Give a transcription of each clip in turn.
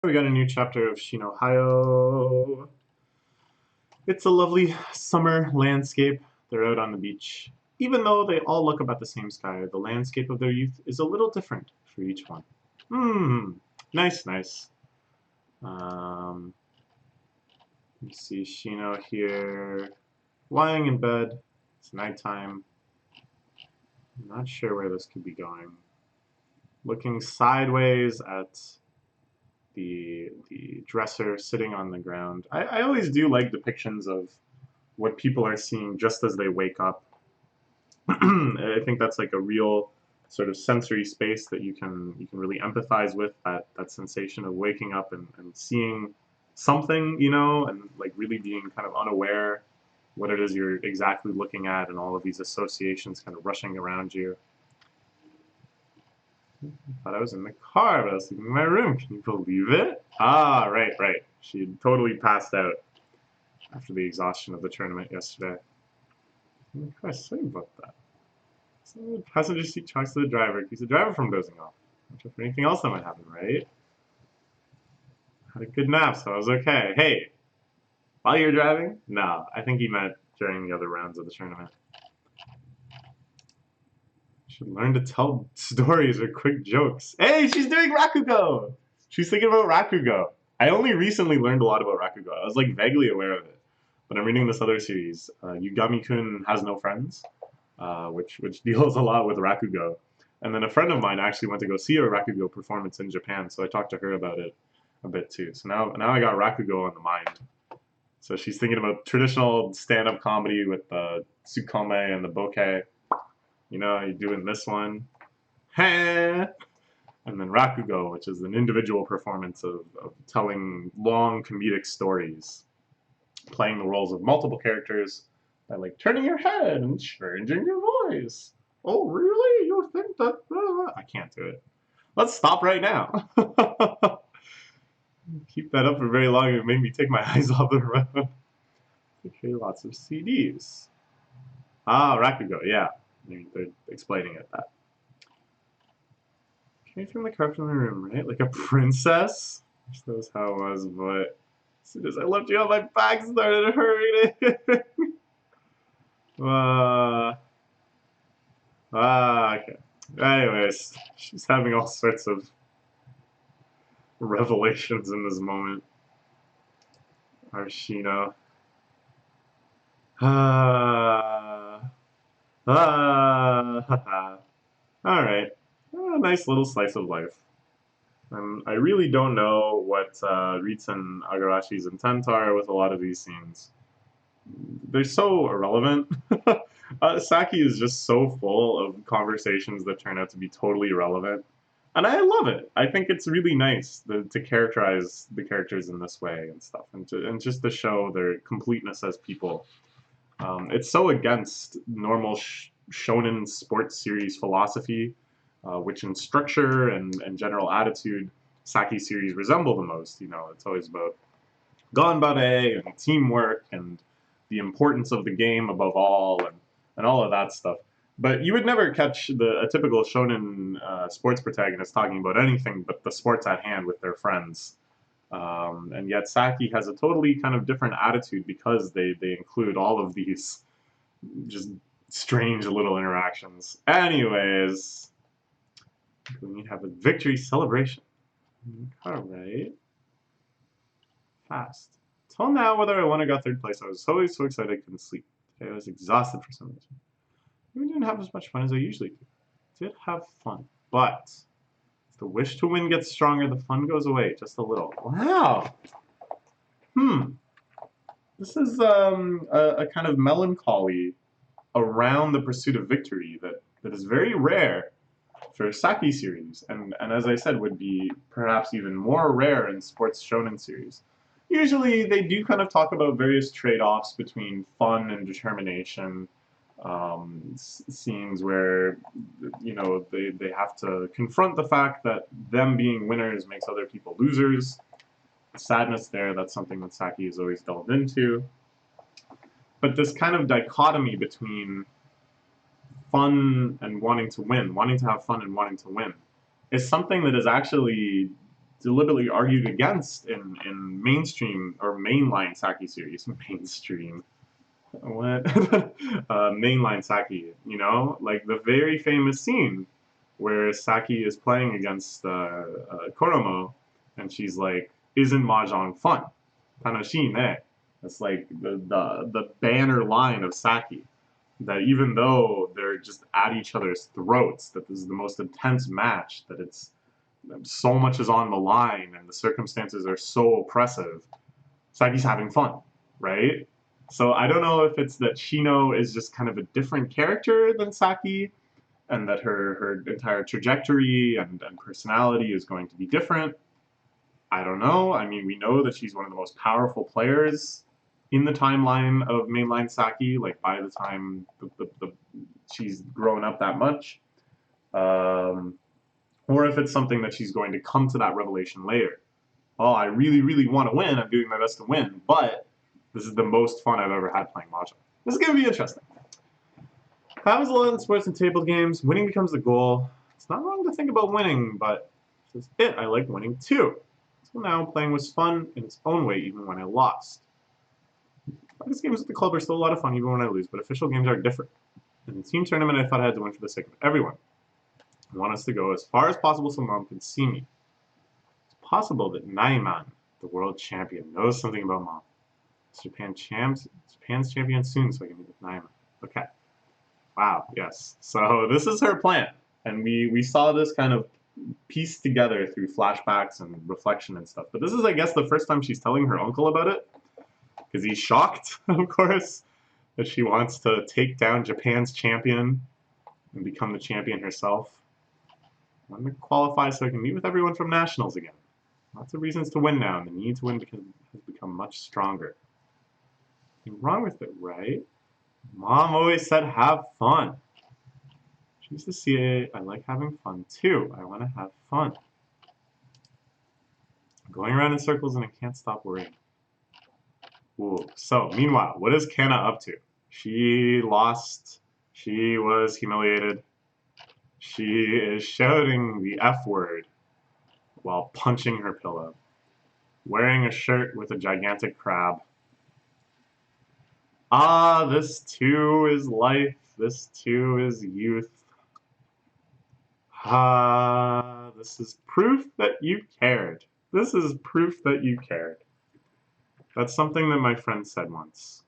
We got a new chapter of Shinohayu. It's a lovely summer landscape. They're out on the beach. Even though they all look about the same sky, the landscape of their youth is a little different for each one. Nice, nice. You see Shino here, lying in bed. It's nighttime. I'm not sure where this could be going. Looking sideways at the dresser sitting on the ground. I always do like depictions of what people are seeing just as they wake up. I think that's like a real sort of sensory space that you can really empathize with, that sensation of waking up and seeing something, and like really being kind of unaware what it is you're exactly looking at, and all of these associations kind of rushing around you. I thought I was in the car, but I was sleeping in my room. Can you believe it? Ah, right, right. She had totally passed out after the exhaustion of the tournament yesterday. What can I say about that? So the passenger seat talks to the driver, keeps the driver from dozing off. Watch out for anything else that might happen, right? Had a good nap, so I was okay. Hey, while you're driving? No, I think he meant during the other rounds of the tournament. Should learn to tell stories or quick jokes. Hey, she's doing Rakugo! She's thinking about Rakugo. I only recently learned a lot about Rakugo. I was like vaguely aware of it. But I'm reading this other series, Yugami-kun Has No Friends, which deals a lot with Rakugo. And then a friend of mine actually went to go see a Rakugo performance in Japan, so I talked to her about it a bit too. So now I got Rakugo on the mind. So she's thinking about traditional stand-up comedy with the tsukome and the bokeh. You're doing this one. And then Rakugo, which is an individual performance of telling long comedic stories, playing the roles of multiple characters by like turning your head and changing your voice. Oh, really? You think that? I can't do it. Let's stop right now. Keep that up for very long. It made me take my eyes off the road. Okay, lots of CDs. Ah, Rakugo, yeah. They're explaining it that. Came from the car from the room, right? Like a princess? That was how it was, but as soon as I left you on, my back started hurting. Okay. Anyways, she's having all sorts of revelations in this moment. Arshino. Alright. A nice little slice of life. I really don't know what Ritsun Agarashi's intent are with a lot of these scenes. They're so irrelevant. Saki is just so full of conversations that turn out to be totally irrelevant. And I love it. I think it's really nice to characterize the characters in this way and stuff, and just to show their completeness as people. It's so against normal shonen sports series philosophy, which in structure and general attitude, Saki series resemble the most. It's always about ganbare and teamwork and the importance of the game above all, and all of that stuff. But you would never catch a typical shonen sports protagonist talking about anything but the sports at hand with their friends. And yet Saki has a totally kind of different attitude because they include all of these just strange little interactions. Anyways, we need to have a victory celebration. Alright. Fast. Till now, whether I won or got third place, I was always so excited I couldn't sleep. Today I was exhausted for some reason. I didn't have as much fun as I usually do. I did have fun, but if the wish to win gets stronger, the fun goes away just a little. Wow. This is a kind of melancholy around the pursuit of victory that is very rare for Saki series, and as I said, would be perhaps even more rare in sports shonen series. Usually they do kind of talk about various trade-offs between fun and determination, scenes where they have to confront the fact that them being winners makes other people losers. The sadness there, that's something that Saki has always delved into. But this kind of dichotomy between fun and wanting to win, wanting to have fun and wanting to win, is something that is actually deliberately argued against in mainstream or mainline Saki series. Mainstream. What? Mainline Saki, you know? Like the very famous scene where Saki is playing against Koromo, and she's like, "Isn't mahjong fun?" Tanoshi ne. That's like the banner line of Saki. That even though they're just at each other's throats, that this is the most intense match, that it's so much is on the line and the circumstances are so oppressive, Saki's having fun, right? So I don't know if it's that Shino is just kind of a different character than Saki, and that her entire trajectory and personality is going to be different. I don't know. I mean, we know that she's one of the most powerful players in the timeline of mainline Saki, like by the time she's grown up that much. Or if it's something that she's going to come to that revelation later. Oh, I really, really want to win. I'm doing my best to win, but this is the most fun I've ever had playing Mahjong. This is going to be interesting. Happens a lot in sports and table games. Winning becomes the goal. It's not wrong to think about winning, but this is it. I like winning too. So now playing was fun in its own way, even when I lost. Practice games at the club are still a lot of fun, even when I lose, but official games are different. In the team tournament, I thought I had to win for the sake of everyone. I want us to go as far as possible so Mom can see me. It's possible that Naiman, the world champion, knows something about Mom. It's Japan's champion soon, so I can meet with Naiman. Okay. Wow, yes. So this is her plan. And we saw this kind of pieced together through flashbacks and reflection and stuff. But this is, I guess, the first time she's telling her uncle about it. Because he's shocked, of course, that she wants to take down Japan's champion and become the champion herself. I want to qualify so I can meet with everyone from nationals again. Lots of reasons to win now, and the need to win has become much stronger. Nothing wrong with it, right? Mom always said have fun. She used to say, I like having fun too. I want to have fun. I'm going around in circles and I can't stop worrying. Ooh. So, meanwhile, what is Kana up to? She lost. She was humiliated. She is shouting the F word while punching her pillow. Wearing a shirt with a gigantic crab. Ah, this too is life. This too is youth. Ah, this is proof that you cared. This is proof that you cared. That's something that my friend said once.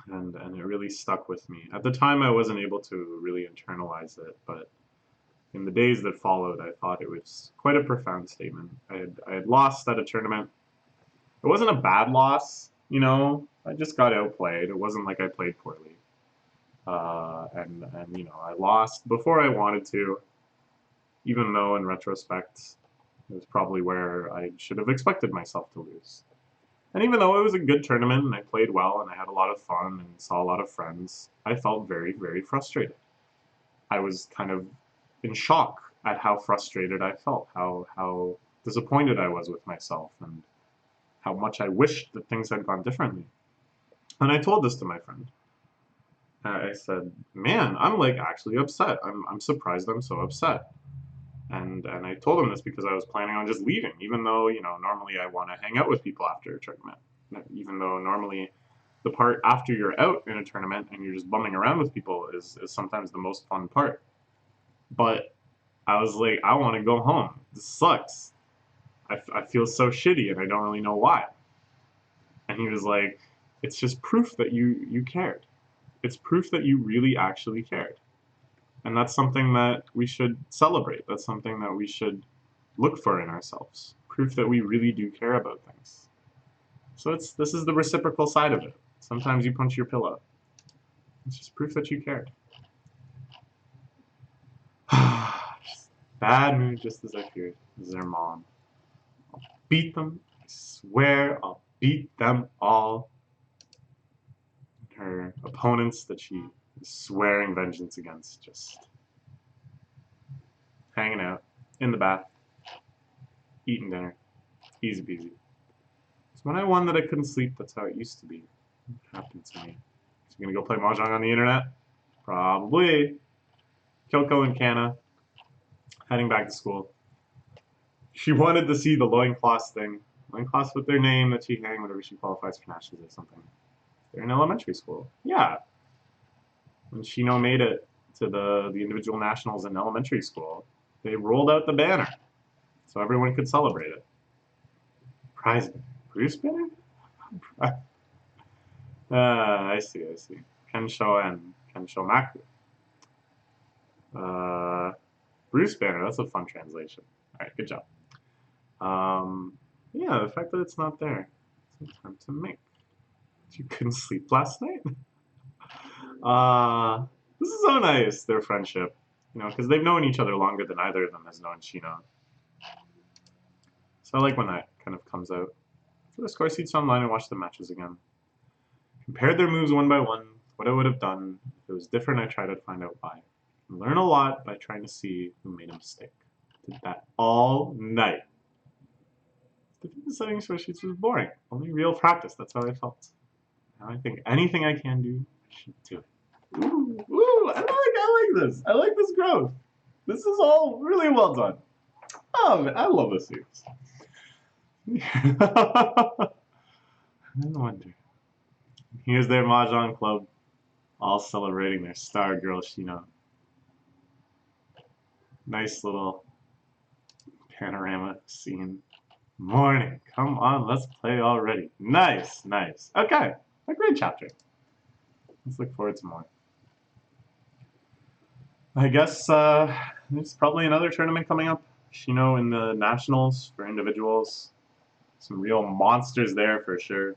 And it really stuck with me. At the time, I wasn't able to really internalize it, but in the days that followed, I thought it was quite a profound statement. I had lost at a tournament. It wasn't a bad loss, you know. I just got outplayed. It wasn't like I played poorly. And you know, I lost before I wanted to, even though in retrospect, it was probably where I should have expected myself to lose. And even though it was a good tournament and I played well and I had a lot of fun and saw a lot of friends, I felt very, very frustrated. I was kind of in shock at how frustrated I felt, how disappointed I was with myself, and how much I wished that things had gone differently. And I told this to my friend. I said, man, I'm like actually upset. I'm surprised I'm so upset. And I told him this because I was planning on just leaving, even though, you know, normally I want to hang out with people after a tournament. Even though normally the part after you're out in a tournament and you're just bumming around with people is sometimes the most fun part. But I was like, I want to go home. This sucks. I feel so shitty and I don't really know why. And he was like, it's just proof that you cared. It's proof that you really actually cared. And that's something that we should celebrate. That's something that we should look for in ourselves. Proof that we really do care about things. So this is the reciprocal side of it. Sometimes you punch your pillow. It's just proof that you cared. Bad mood, just as I feared. This is their mom. I'll beat them. I swear I'll beat them all. Her opponents that she is swearing vengeance against, just hanging out in the bath, eating dinner, easy peasy. So when I won that I couldn't sleep, that's how it used to be. It happened to me. So I'm gonna go play Mahjong on the internet? Probably. Kyoko and Kana, heading back to school. She wanted to see the loincloths thing. Loincloths with their name that she hang whenever she qualifies for nationals or something. They're in elementary school. Yeah. When Shino made it to the individual nationals in elementary school, they rolled out the banner so everyone could celebrate it. Prize Bruce banner? I see, I see. Kensho and Kensho Maku. Bruce banner, that's a fun translation. Alright, good job. Yeah, the fact that it's not there. It's time to make. You couldn't sleep last night? This is so nice, their friendship. You know, because they've known each other longer than either of them has known Shino. So I like when that kind of comes out. So the score sheets online and watch the matches again. Compared their moves one by one, what I would have done. If it was different, I tried to find out why. Learn a lot by trying to see who made a mistake. Did that all night. The setting spreadsheets was boring. Only real practice, that's how I felt. Now I think anything I can do, I should do it. Ooh, I like this. I like this growth. This is all really well done. Oh, man, I love this series. No wonder. Here's their Mahjong club, all celebrating their star girl, Shino. Nice little panorama scene. Morning, come on, let's play already. Nice, nice. Okay, a great chapter. Let's look forward to more. I guess there's probably another tournament coming up. Shino in the nationals for individuals. Some real monsters there for sure.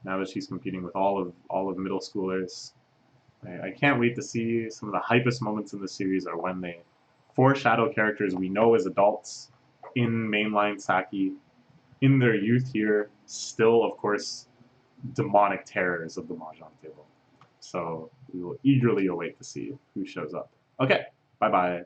Now that she's competing with all of middle schoolers, I can't wait to see. Some of the hypest moments in the series are when they foreshadow characters we know as adults in mainline Saki, in their youth here, still of course demonic terrors of the Mahjong table. So we will eagerly await to see who shows up. Okay, bye bye.